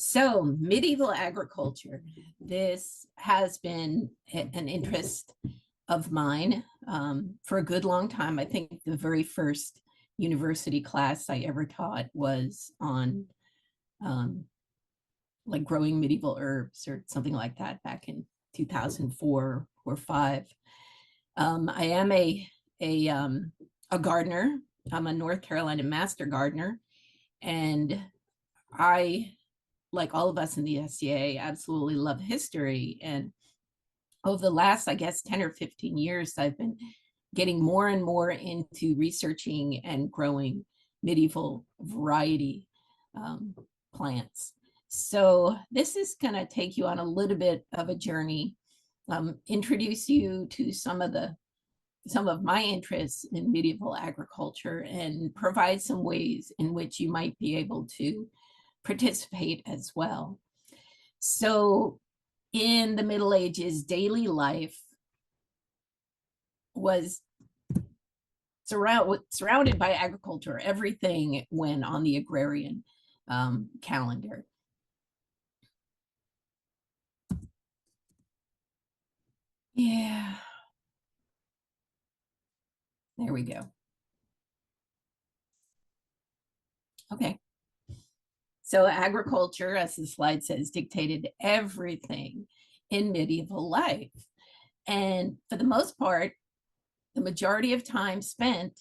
So, medieval agriculture. This has been an interest of mine for a good long time. I think the very first university class I ever taught was on um, like growing medieval herbs or something like that back in 2004 or five. I am a a gardener. I'm a North Carolina master gardener, and I, like all of us in the SCA, absolutely love history. And over the last, I guess, 10 or 15 years, I've been getting more and more into researching and growing medieval variety um, plants. So this is going to take you on a little bit of a journey, introduce you to some of my interests in medieval agriculture, and provide some ways in which you might be able to participate as well. So in the Middle Ages, daily life was surrounded by agriculture. Everything went on the agrarian calendar. Yeah, there we go. Okay. So agriculture, as the slide says, dictated everything in medieval life. And for the most part, the majority of time spent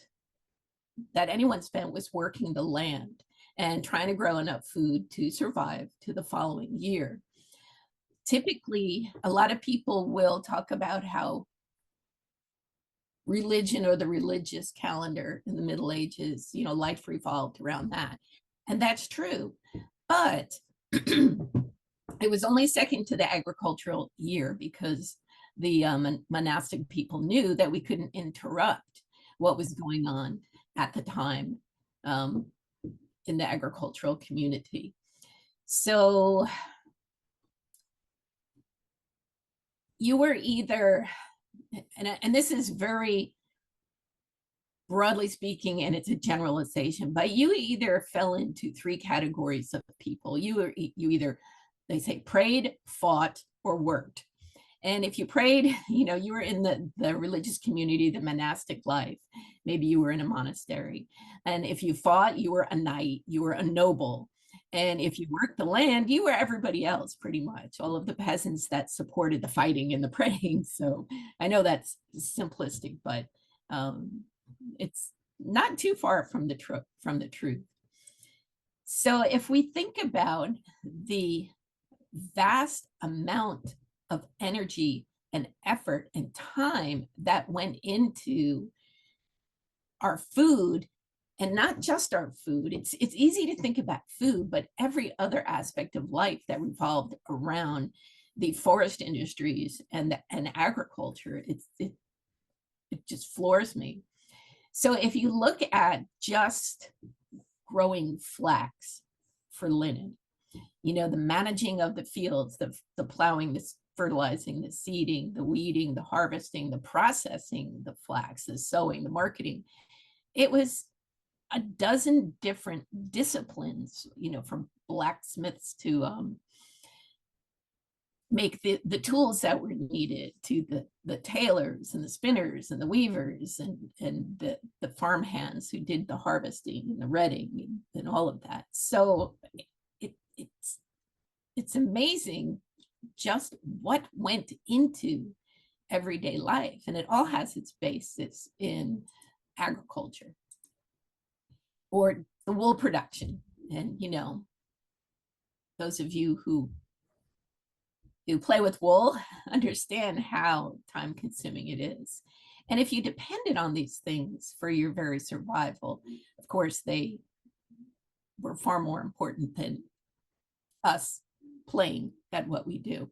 that anyone spent was working the land and trying to grow enough food to survive to the following year. Typically, a lot of people will talk about how religion or the religious calendar in the Middle Ages, life revolved around that. And that's true. But it was only second to the agricultural year because the monastic people knew that we couldn't interrupt what was going on at the time um, in the agricultural community. So you were either, and this is very broadly speaking, and it's a generalization, but you either fell into three categories of people. You either, they say, prayed, fought, or worked. And if you prayed, you were in the religious community, the monastic life. Maybe you were in a monastery. And if you fought, you were a knight, you were a noble. And if you worked the land, you were everybody else, pretty much, all of the peasants that supported the fighting and the praying. So I know that's simplistic, but it's not too far from the truth. So if we think about the vast amount of energy and effort and time that went into our food, and not just our food, it's easy to think about food, but every other aspect of life that revolved around the forest industries and agriculture, it just floors me. So if you look at just growing flax for linen, the managing of the fields, the plowing, the fertilizing, the seeding, the weeding, the harvesting, the processing, the flax, the sewing, the marketing, it was a dozen different disciplines, from blacksmiths to make the tools that were needed, to the tailors and the spinners and the weavers and the farm hands who did the harvesting and the redding and all of that. So it's amazing just what went into everyday life, and it all has its basis in agriculture or the wool production. And those of you who play with wool understand how time consuming it is. And if you depended on these things for your very survival, of course, they were far more important than us playing at what we do.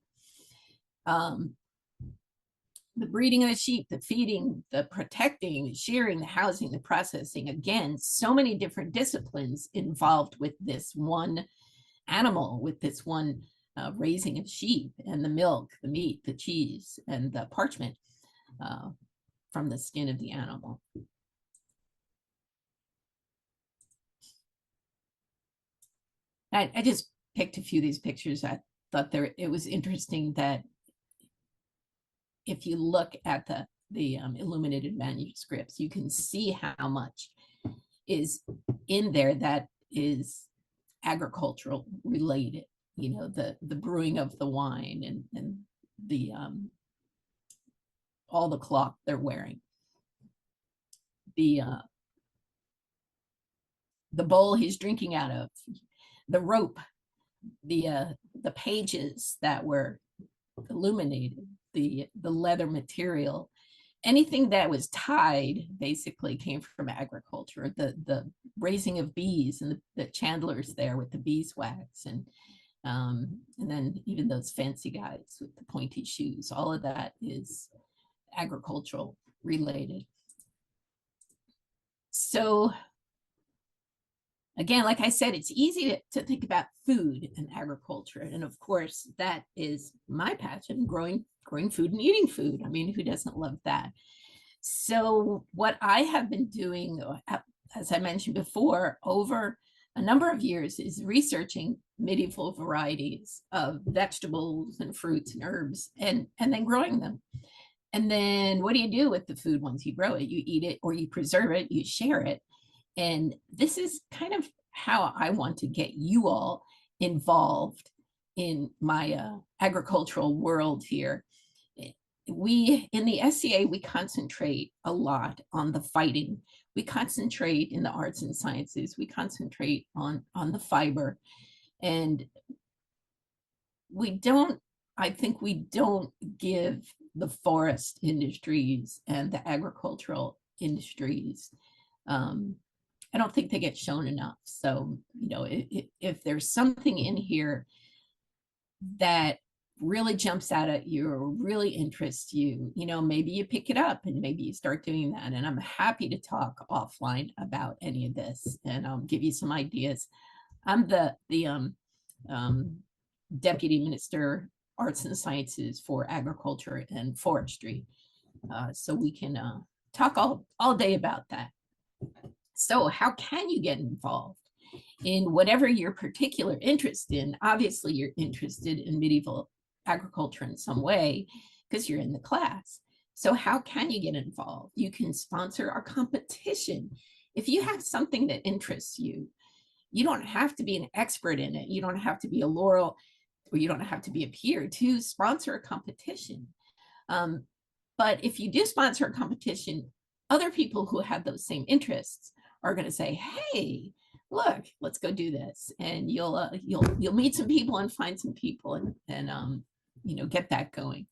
The breeding of the sheep, the feeding, the protecting, the shearing, the housing, the processing, again, so many different disciplines involved with this one animal, with this one raising of sheep, and the milk, the meat, the cheese, and the parchment from the skin of the animal. I just picked a few of these pictures. I thought it was interesting that if you look at the illuminated manuscripts, you can see how much is in there that is agricultural related. You know, the brewing of the wine and the all the cloth they're wearing, the bowl he's drinking out of, the rope, the pages that were illuminated, the leather material, anything that was tied basically came from agriculture. The raising of bees and the chandlers there with the beeswax, and then even those fancy guys with the pointy shoes, all of that is agricultural related. So again, like I said, it's easy to think about food and agriculture. And of course, that is my passion, growing food and eating food. I mean, who doesn't love that? So what I have been doing, as I mentioned before, over a number of years is researching medieval varieties of vegetables and fruits and herbs, and then growing them. And then what do you do with the food once you grow it? You eat it, or you preserve it, you share it. And this is kind of how I want to get you all involved in my agricultural world here. We, in the SCA, we concentrate a lot on the fighting. We concentrate in the arts and sciences. We concentrate on the fiber. And I think we don't give the forest industries and the agricultural industries, I don't think they get shown enough. So, you know, if there's something in here that really jumps out at you or really interests you, you know, maybe you pick it up and maybe you start doing that. And I'm happy to talk offline about any of this, and I'll give you some ideas. I'm the Deputy Minister, Arts and Sciences for Agriculture and Forestry. So we can talk all day about that. So how can you get involved in whatever your particular interest in? Obviously, you're interested in medieval agriculture in some way because you're in the class. So how can you get involved? You can sponsor our competition. If you have something that interests you, you don't have to be an expert in it. You don't have to be a Laurel, or you don't have to be a peer to sponsor a competition. But if you do sponsor a competition, other people who have those same interests are going to say, hey, look, let's go do this. And you'll meet some people and find some people and you know, get that going.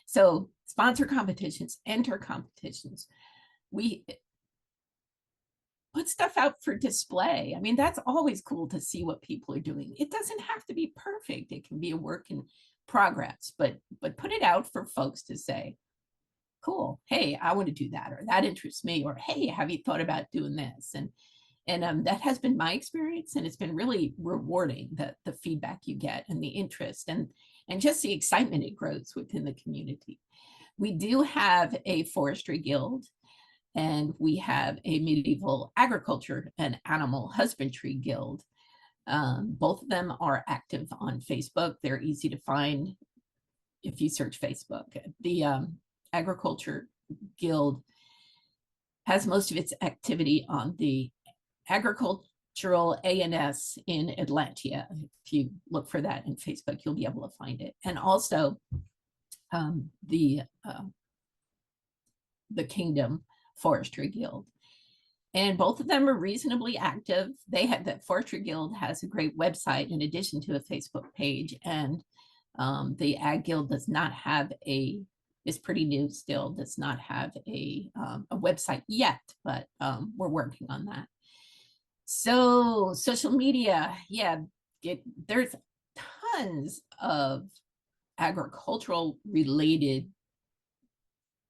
So sponsor competitions, enter competitions. We put stuff out for display. I mean, that's always cool to see what people are doing. It doesn't have to be perfect. It can be a work in progress, but put it out for folks to say, cool, hey, I want to do that, or that interests me, or hey, have you thought about doing this? And that has been my experience, and it's been really rewarding, the feedback you get and the interest and just the excitement it grows within the community. We do have a forestry guild, and we have a medieval agriculture and animal husbandry guild. Both of them are active on Facebook. They're easy to find if you search Facebook. The Agriculture Guild has most of its activity on the Agricultural ANS in Atlantia. If you look for that in Facebook, you'll be able to find it. And also the Kingdom Forestry Guild. And both of them are reasonably active. The Forestry Guild has a great website in addition to a Facebook page, and the Ag Guild does not have is pretty new still, does not have a website yet, but we're working on that. So social media, yeah, there's tons of agricultural related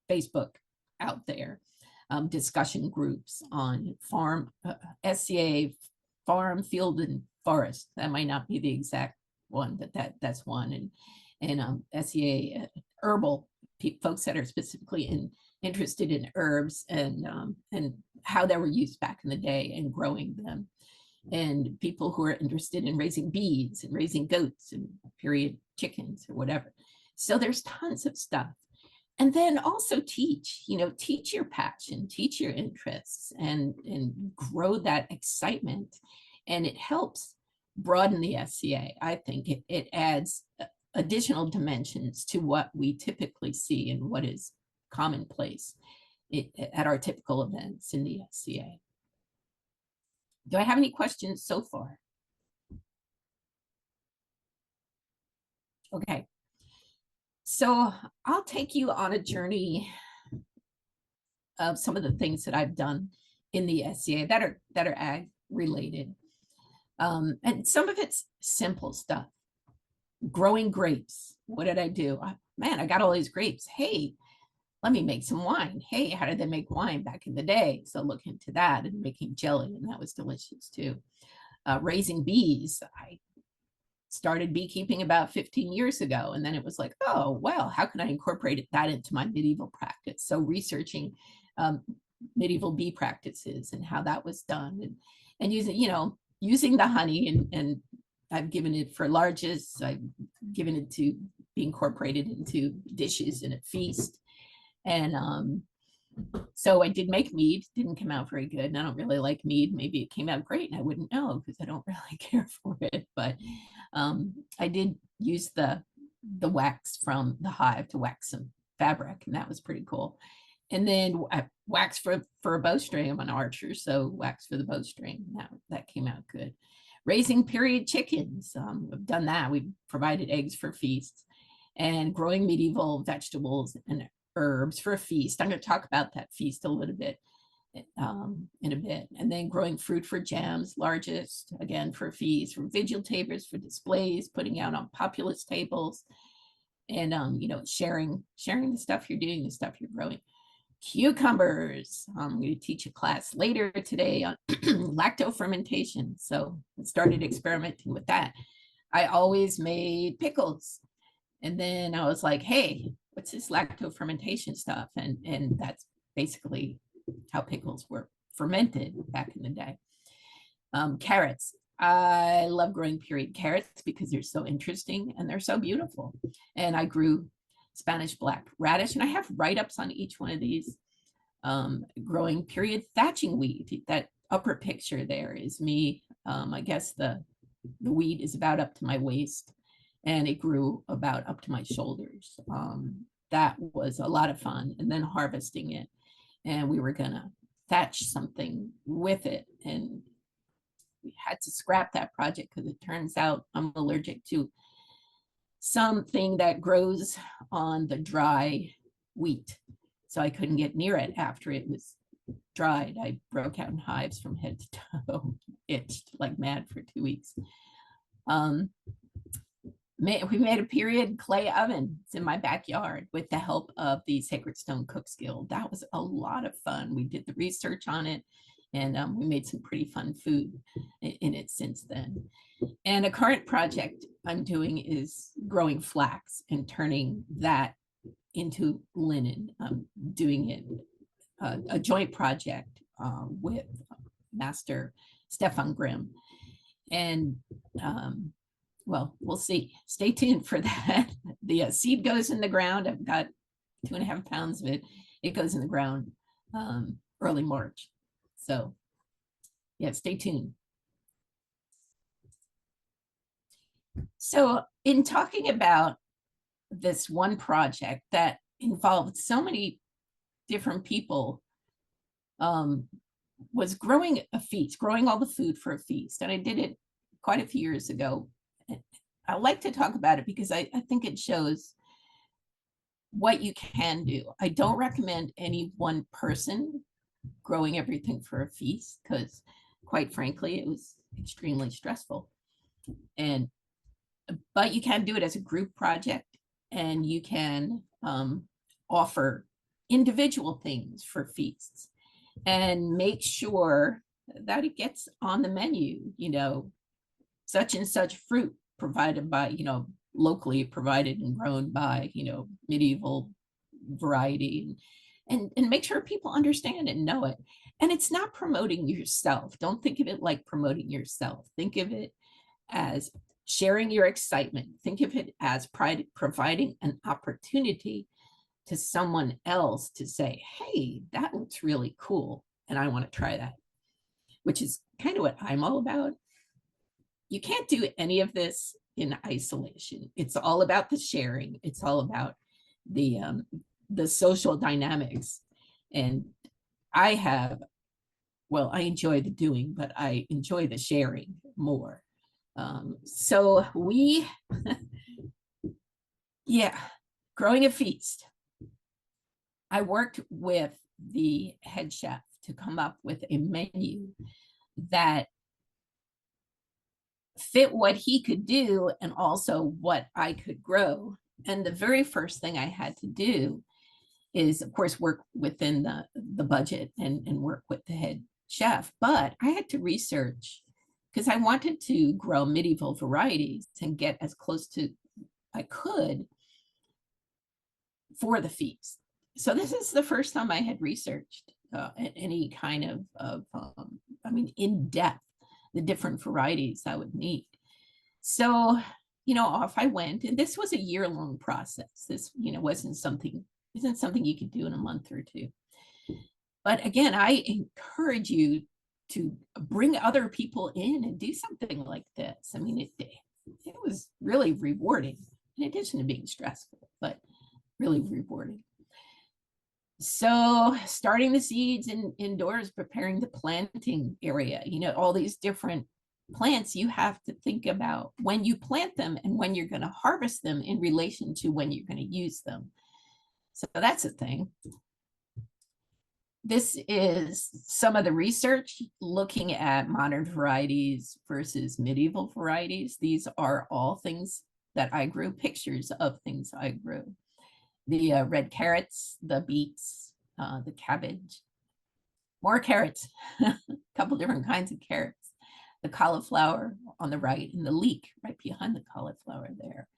Facebook out there, discussion groups on farm, SCA, farm, field, and forest. That might not be the exact one, but that's one. And SCA, herbal, folks that are specifically interested in herbs and how they were used back in the day and growing them. and people who are interested in raising bees and raising goats and period chickens or whatever. So there's tons of stuff. And then also teach, teach your passion, teach your interests, and grow that excitement. And it helps broaden the SCA. I think it adds additional dimensions to what we typically see and what is commonplace at our typical events in the SCA. Do I have any questions so far? Okay. So I'll take you on a journey of some of the things that I've done in the SCA that are ag related. And some of it's simple stuff. Growing grapes. What did I do? Man, I got all these grapes. Hey, let me make some wine. Hey, how did they make wine back in the day? So look into that, and making jelly, and that was delicious too. Raising bees. I started beekeeping about 15 years ago, and then it was like, oh, well, how can I incorporate that into my medieval practice? So researching medieval bee practices and how that was done, and using the honey, and I've given it for largesse. I've given it to be incorporated into dishes in a feast. And so I did make mead. Didn't come out very good, and I don't really like mead. Maybe it came out great and I wouldn't know because I don't really care for it. But I did use the wax from the hive to wax some fabric, and that was pretty cool. And then wax for a bowstring. I'm an archer, so wax for the bowstring. That came out good. Raising period chickens. I've done that. We've provided eggs for feasts, and growing medieval vegetables and herbs for a feast. I'm going to talk about that feast a little bit in a bit. And then growing fruit for jams, largest, again, for a feast, for vigil tables, for displays, putting out on populous tables, and sharing the stuff you're doing, the stuff you're growing. Cucumbers. I'm going to teach a class later today on lacto fermentation. So I started experimenting with that. I always made pickles. And then I was like, hey, what's this lacto fermentation stuff? And that's basically how pickles were fermented back in the day. Carrots. I love growing period carrots because they're so interesting and they're so beautiful. And I grew Spanish black radish, and I have write-ups on each one of these. Growing period thatching wheat. That upper picture there is me. I guess the wheat is about up to my waist, and it grew about up to my shoulders. That was a lot of fun. And then harvesting it, and we were gonna thatch something with it, and we had to scrap that project because it turns out I'm allergic to something that grows on the dry wheat. So I couldn't get near it after it was dried. I broke out in hives from head to toe, itched like mad for 2 weeks. We made a period clay oven. It's in my backyard with the help of the Sacred Stone Cooks Guild. That was a lot of fun. We did the research on it, and we made some pretty fun food in it since then. And a current project I'm doing is growing flax and turning that into linen. I'm doing it a joint project with Master Stefan Grimm. And well, we'll see. Stay tuned for that. The seed goes in the ground. I've got 2.5 pounds of it. It goes in the ground early March. So yeah, stay tuned. So in talking about this one project that involved so many different people, was growing a feast, growing all the food for a feast. And I did it quite a few years ago. I like to talk about it because I think it shows what you can do. I don't recommend any one person growing everything for a feast because, quite frankly, it was extremely stressful. But you can do it as a group project, and you can offer individual things for feasts and make sure that it gets on the menu, such and such fruit provided by, locally provided and grown by, medieval variety, and make sure people understand and know it. And it's not promoting yourself. Don't think of it like promoting yourself. Think of it as sharing your excitement. Think of it as providing an opportunity to someone else to say, hey, that looks really cool, and I want to try that, which is kind of what I'm all about. You can't do any of this in isolation. It's all about the sharing. It's all about the social dynamics. And I have, well, I enjoy the doing, but I enjoy the sharing more. So we, yeah, growing a feast. I worked with the head chef to come up with a menu that fit what he could do and also what I could grow. And the very first thing I had to do is, of course, work within the budget and work with the head chef. But I had to research because I wanted to grow medieval varieties and get as close to I could for the feast. So this is the first time I had researched any kind of I mean, in depth, the different varieties I would need. So, off I went, and this was a year-long process. This, isn't something you could do in a month or two. But again, I encourage you to bring other people in and do something like this. I mean, it was really rewarding, in addition to being stressful, but really rewarding. So starting the seeds indoors, preparing the planting area, all these different plants, you have to think about when you plant them and when you're going to harvest them in relation to when you're going to use them. So that's a thing. This is some of the research looking at modern varieties versus medieval varieties. These are all things that I grew, pictures of things I grew. The red carrots, the beets, the cabbage, more carrots, a couple different kinds of carrots, the cauliflower on the right, and the leek right behind the cauliflower there,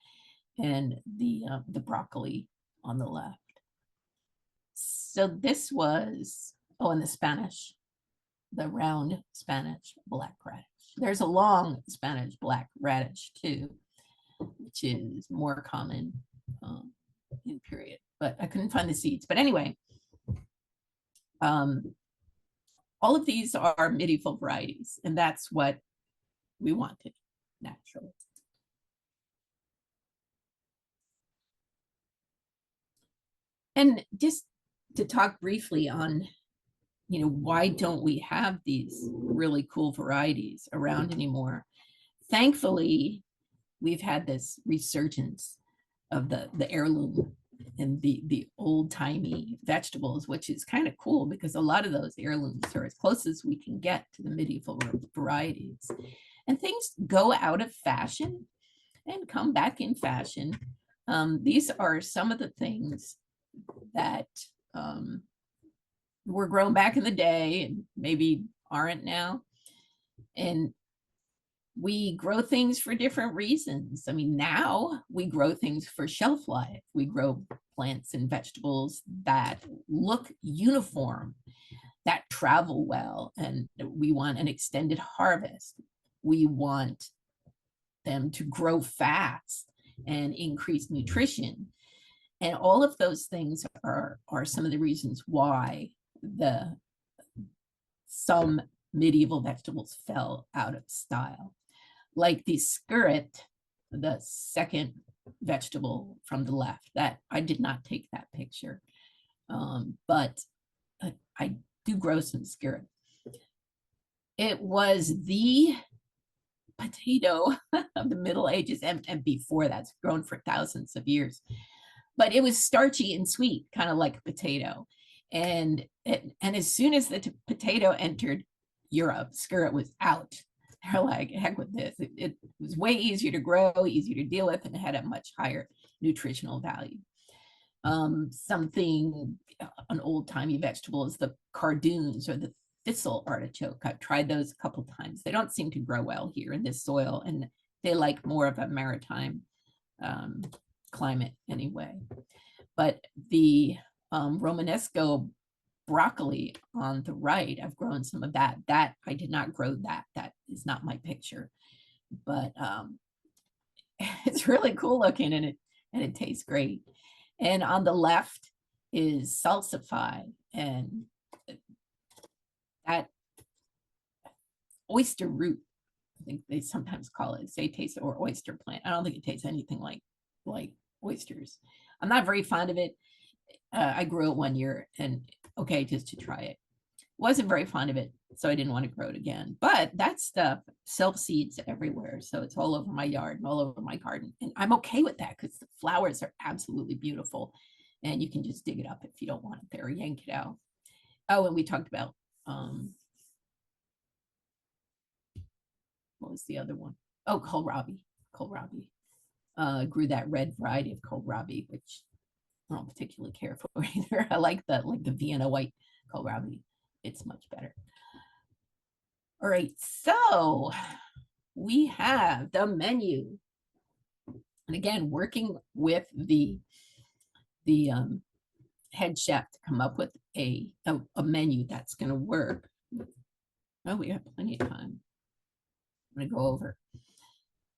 and the broccoli on the left. So this was, and the Spanish, the round Spanish black radish. There's a long Spanish black radish too, which is more common in period, but I couldn't find the seeds. But anyway, all of these are medieval varieties, and that's what we wanted naturally. And just to talk briefly on, why don't we have these really cool varieties around anymore? Thankfully, we've had this resurgence of the heirloom and the old-timey vegetables, which is kind of cool because a lot of those heirlooms are as close as we can get to the medieval varieties. And things go out of fashion and come back in fashion. These are some of the things that were grown back in the day and maybe aren't now. And we grow things for different reasons. I mean, now we grow things for shelf life. We grow plants and vegetables that look uniform, that travel well, and we want an extended harvest. We want them to grow fast and increase nutrition. And all of those things are some of the reasons why some medieval vegetables fell out of style. Like the skirret, the second vegetable from the left, that I did not take that picture, but I do grow some skirret. It was the potato of the Middle Ages, and before that's grown for thousands of years. But it was starchy and sweet, kind of like a potato. And as soon as the potato entered Europe, skirret was out. They're like, heck with this. It was way easier to grow, easier to deal with, and it had a much higher nutritional value. An old-timey vegetable is the cardoons or the thistle artichoke. I've tried those a couple times. They don't seem to grow well here in this soil, and they like more of a maritime climate anyway. But the Romanesco broccoli on the right, I've grown some of that. That I did not grow that. That is not my picture, but it's really cool looking and it tastes great. And on the left is salsify, and that oyster root, I think they sometimes call it, say taste or oyster plant. I don't think it tastes anything like oysters. I'm not very fond of it. I grew it one year and okay, just to try it. Wasn't very fond of it, so I didn't want to grow it again. But that stuff self seeds everywhere, so it's all over my yard and all over my garden, and I'm okay with that because the flowers are absolutely beautiful, and you can just dig it up if you don't want it there, yank it out. Oh, and we talked about what was the other one? Oh, kohlrabi. Kohlrabi. Grew that red variety of kohlrabi, which I don't particularly care for either. I like the Vienna white kohlrabi. It's much better. All right, so we have the menu. And again, working with the head chef to come up with a menu that's going to work. Oh, we have plenty of time. I'm going to go over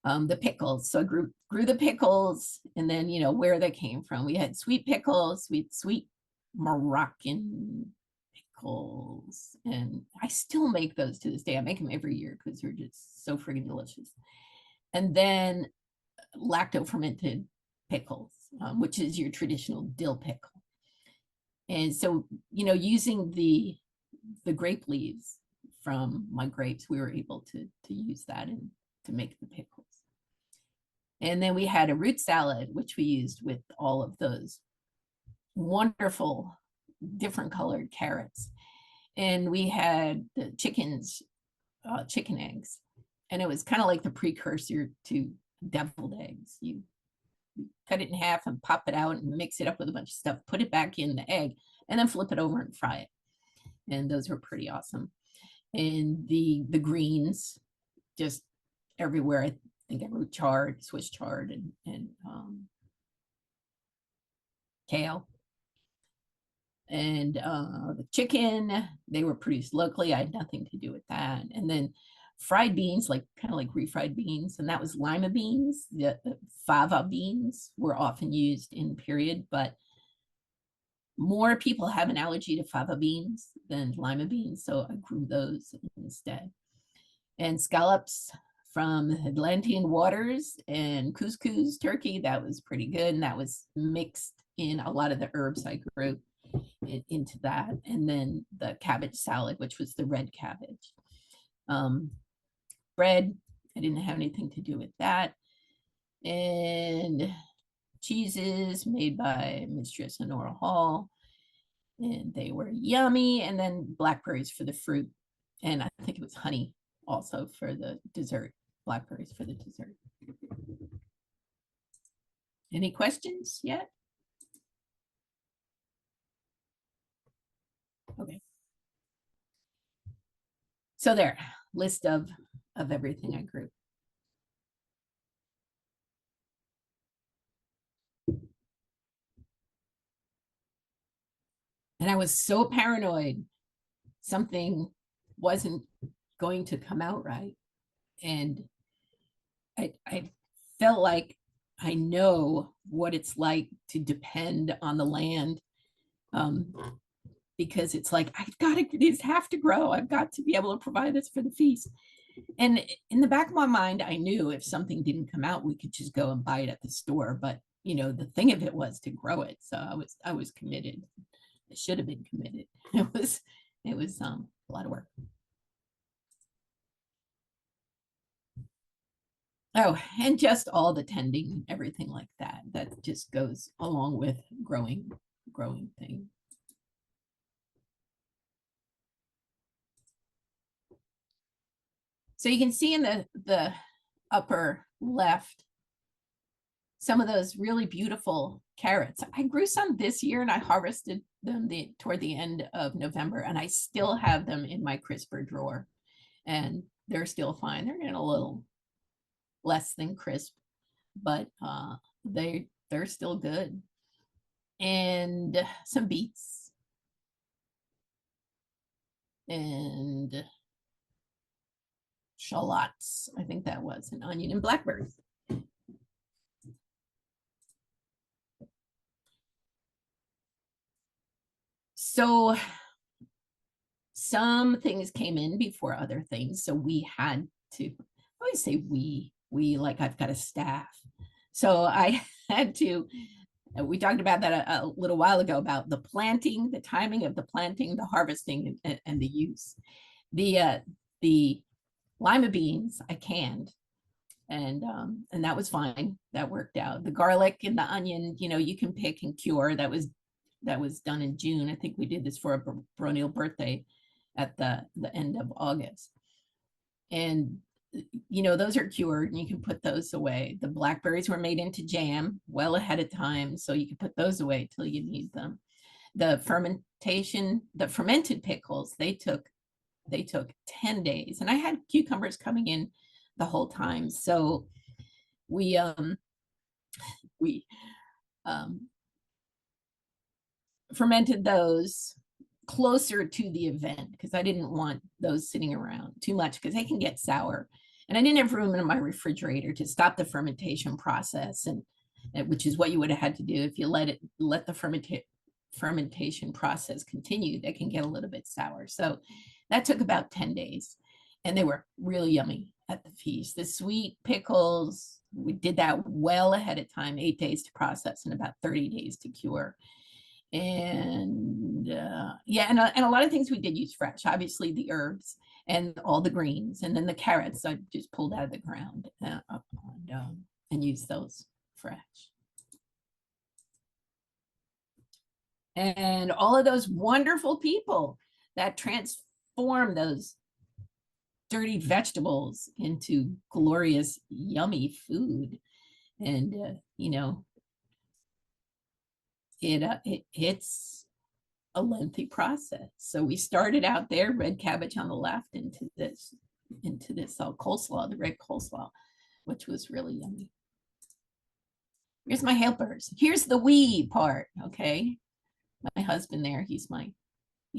the pickles. So I grew the pickles, and then where they came from. We had sweet pickles, sweet Moroccan pickles, and I still make those to this day. I make them every year because they're just so friggin' delicious. And then lacto fermented pickles, which is your traditional dill pickle. And so using the grape leaves from my grapes, we were able to use that and to make the pickles. And then we had a root salad, which we used with all of those wonderful different colored carrots. And we had the chicken eggs. And it was kind of like the precursor to deviled eggs. You cut it in half and pop it out and mix it up with a bunch of stuff, put it back in the egg, and then flip it over and fry it. And those were pretty awesome. And the greens, just everywhere. I think I wrote chard, Swiss chard, and kale. And the chicken, they were produced locally. I had nothing to do with that. And then fried beans, kind of like refried beans, and that was lima beans. The fava beans were often used in period, but more people have an allergy to fava beans than lima beans, so I grew those instead. And scallops from Atlantean waters and couscous turkey, that was pretty good, and that was mixed in a lot of the herbs I grew into that. And then the cabbage salad, which was the red cabbage. Bread, I didn't have anything to do with that. And cheeses made by Mistress Lorelei Hall, and they were yummy. And then blackberries for the fruit, and I think it was honey also for the dessert. Blackberries for the dessert. Any questions yet? Okay. So there, list of everything I grew. And I was so paranoid something wasn't going to come out right. And I felt like I know what it's like to depend on the land, because it's like, I've got to, these have to grow. I've got to be able to provide this for the feast. And in the back of my mind, I knew if something didn't come out, we could just go and buy it at the store. But the thing of it was to grow it. So I was committed. I should have been committed. It was a lot of work. Oh, and just all the tending and everything like that. That just goes along with growing thing. So you can see in the upper left some of those really beautiful carrots. I grew some this year and I harvested them toward the end of November, and I still have them in my crisper drawer, and they're still fine. They're getting a little less than crisp, but they're still good. And some beets, and shallots. I think that was an onion and blackberries. So some things came in before other things. So we had to, I always say we like I've got a staff. So I had to, we talked about that a little while ago about the planting, the timing of the planting, the harvesting, and the use. The lima beans I canned, and that was fine. That worked out. The garlic and the onion, you can pick and cure. That was done in June. I think we did this for a baronial birthday at the end of August. And those are cured and you can put those away. The blackberries were made into jam well ahead of time, so you can put those away till you need them. The fermented pickles, they took 10 days, and I had cucumbers coming in the whole time. So we we fermented those closer to the event because I didn't want those sitting around too much because they can get sour. And I didn't have room in my refrigerator to stop the fermentation process, and which is what you would have had to do if you let the fermentation process continue. They can get a little bit sour. So that took about 10 days, and they were really yummy at the feast. The sweet pickles, we did that well ahead of time, 8 days to process and about 30 days to cure. And and a lot of things we did use fresh, obviously the herbs and all the greens, and then the carrots I just pulled out of the ground and used those fresh. And all of those wonderful people that transform those dirty vegetables into glorious, yummy food. And, it's a lengthy process. So we started out there, red cabbage on the left, into this coleslaw, the red coleslaw, which was really yummy. Here's my helpers. Here's the we part, okay? My husband there, he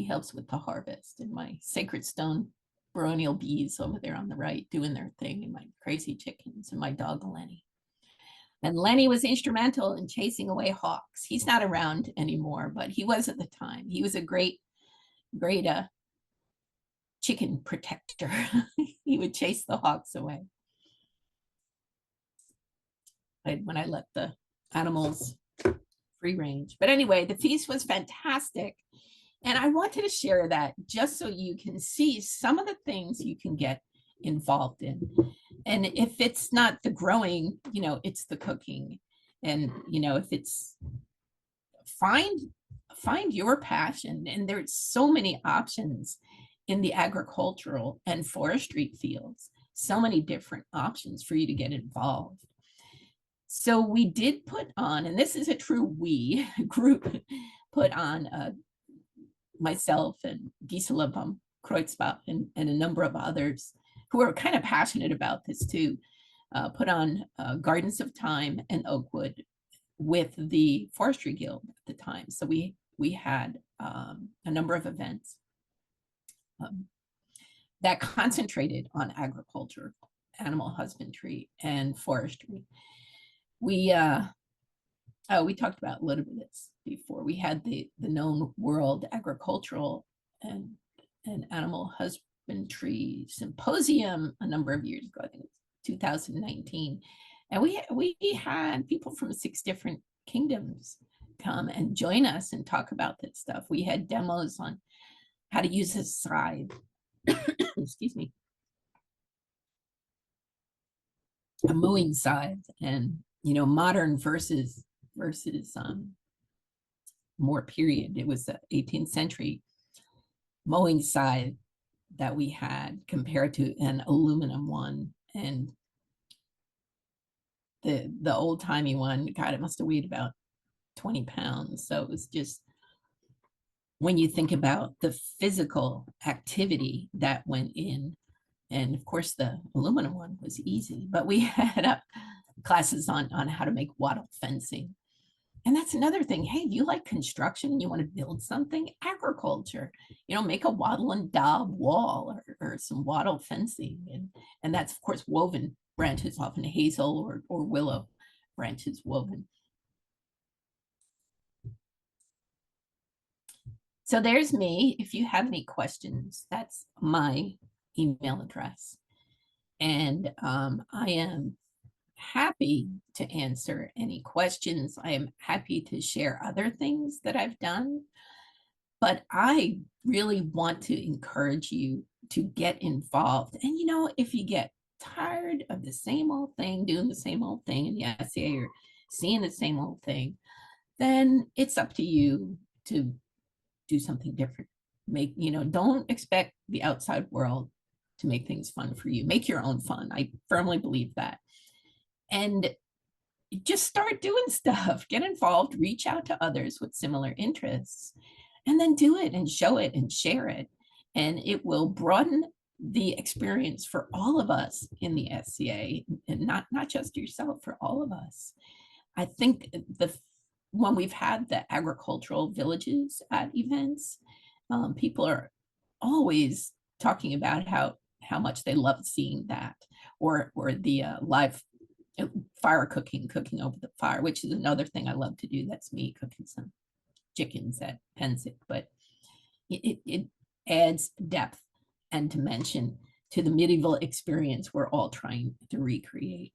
helps with the harvest, and my sacred stone baronial bees over there on the right doing their thing, and my crazy chickens, and my dog Lenny. And Lenny was instrumental in chasing away hawks. He's not around anymore, but he was at the time. He was a great chicken protector. He would chase the hawks away when I let the animals free range. But anyway, the feast was fantastic. And I wanted to share that just so you can see some of the things you can get involved in. And if it's not the growing, it's the cooking. And, if it's find your passion. And there's so many options in the agricultural and forestry fields, so many different options for you to get involved. So we did put on, and this is a true we group, put on myself and Gisela von Kreutzbach and a number of others who are kind of passionate about this too, put on Gardens of Time and Oakwood with the Forestry Guild at the time. So we had a number of events that concentrated on agriculture, animal husbandry, and forestry. We talked about a little bit of this before. We had the known World Agricultural and Animal Husbandry Symposium a number of years ago. I think it was 2019, and we had people from 6 different kingdoms come and join us and talk about this stuff. We had demos on how to use a scythe, excuse me, a mowing scythe, and modern versus more period. It was the 18th century mowing scythe that we had compared to an aluminum one, and the old-timey one, God, it must have weighed about 20 pounds. So it was just, when you think about the physical activity that went in, and of course the aluminum one was easy, but we had classes on how to make wattle fencing. And that's another thing. Hey, if you like construction and you want to build something, agriculture, make a wattle and daub wall, or some wattle fencing. And that's, of course, woven branches, often hazel or willow branches woven. So there's me. If you have any questions, that's my email address. And I am happy to answer any questions. I am happy to share other things that I've done. But I really want to encourage you to get involved. And if you get tired of the same old thing, doing the same old thing in the SCA, or seeing the same old thing, then it's up to you to do something different. Don't expect the outside world to make things fun for you. Make your own fun. I firmly believe that. And just start doing stuff, get involved, reach out to others with similar interests, and then do it and show it and share it. And it will broaden the experience for all of us in the SCA, and not just yourself, for all of us. I think when we've had the agricultural villages at events, people are always talking about how much they love seeing that, or the live fire cooking over the fire, which is another thing I love to do. That's me cooking some chickens at Pensick, but it adds depth and dimension to the medieval experience we're all trying to recreate.